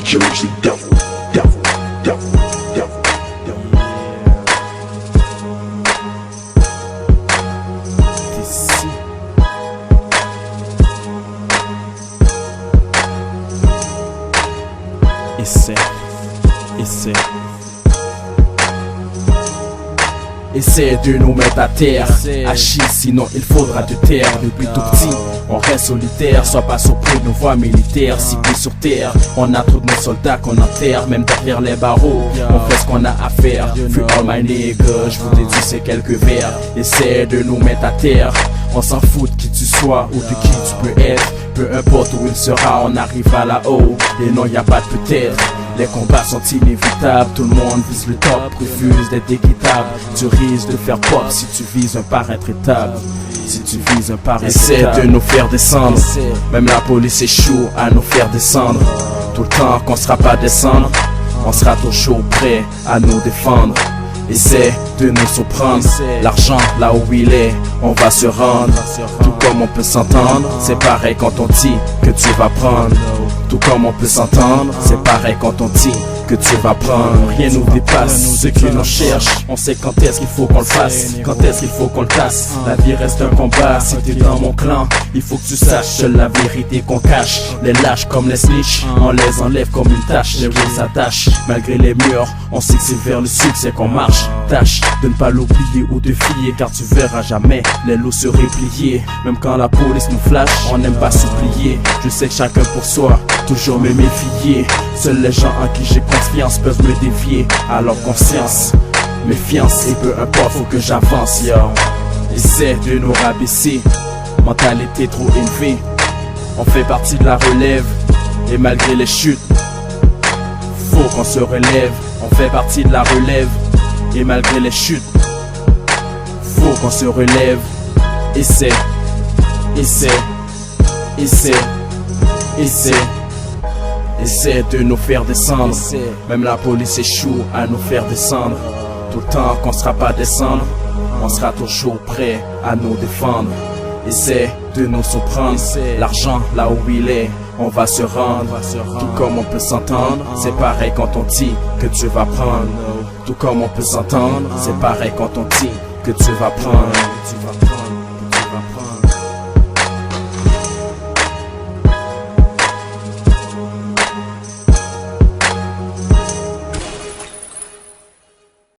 Jersey Devil, Devil, Devil, Devil, Devil. D'ici. Essaie de nous mettre à terre, Achille, sinon il faudra te taire. Depuis tout petit, on reste solitaire. Sois pas surpris de nos voix militaires. 6 pieds sur terre, on a tous nos soldats qu'on enterre. Même derrière les barreaux, on fait ce qu'on a à faire. Free all my niggas, je vous dédie ces quelques vers. Essaie de nous mettre à terre. On s'en fout de qui tu sois ou de qui tu peux être. Peu importe où il sera, on arrive à là-haut. Et non, y a pas de peut-être. Les combats sont inévitables, tout le monde vise le top, refuse d'être équitable. Tu risques de faire pop si tu vises un parrain traitable. Si tu vises un parrain traitable. Essaie de nous faire descendre, même la police échoue à nous faire descendre. Tout le temps qu'on sera pas descendre, on sera toujours prêt à nous défendre. Essaie de nous surprendre, l'argent là où il est, on va se rendre. Tout comme on peut s'entendre, c'est pareil quand on dit que tu vas prendre. Tout comme on peut s'entendre, c'est pareil quand on dit que tu vas prendre. Rien nous dépasse, ce que l'on cherche, on sait quand est-ce qu'il faut qu'on le fasse, quand est-ce qu'il faut qu'on le tasse. La vie reste un combat, si t'es dans mon clan, il faut que tu saches seule la vérité qu'on cache. Les lâches comme les snitch, on les enlève comme une tâche. Les rules s'attachent, malgré les murs, on sait que c'est vers le succès qu'on marche. Tâche de ne pas l'oublier ou de fier, car tu verras jamais les loups se replier. Même quand la police nous flash, on n'aime pas s'oublier. Je sais que chacun pour soi, toujours me méfier. Seuls les gens en qui j'ai confiance peuvent me dévier. Alors conscience, méfiance, et peu importe, faut que j'avance, yo. Essaie de nous rabaisser, mentalité trop élevée. On fait partie de la relève, et malgré les chutes, faut qu'on se relève. On fait partie de la relève, et malgré les chutes, faut qu'on se relève. Essaie, essaie, essaie, essaie. Essaie de nous faire descendre, même la police échoue à nous faire descendre. Tout le temps qu'on sera pas descendre, on sera toujours prêt à nous défendre. Essaie de nous surprendre, l'argent là où il est, on va se rendre. Tout comme on peut s'entendre, c'est pareil quand on dit que tu vas prendre. Tout comme on peut s'entendre, c'est pareil quand on dit que tu vas prendre.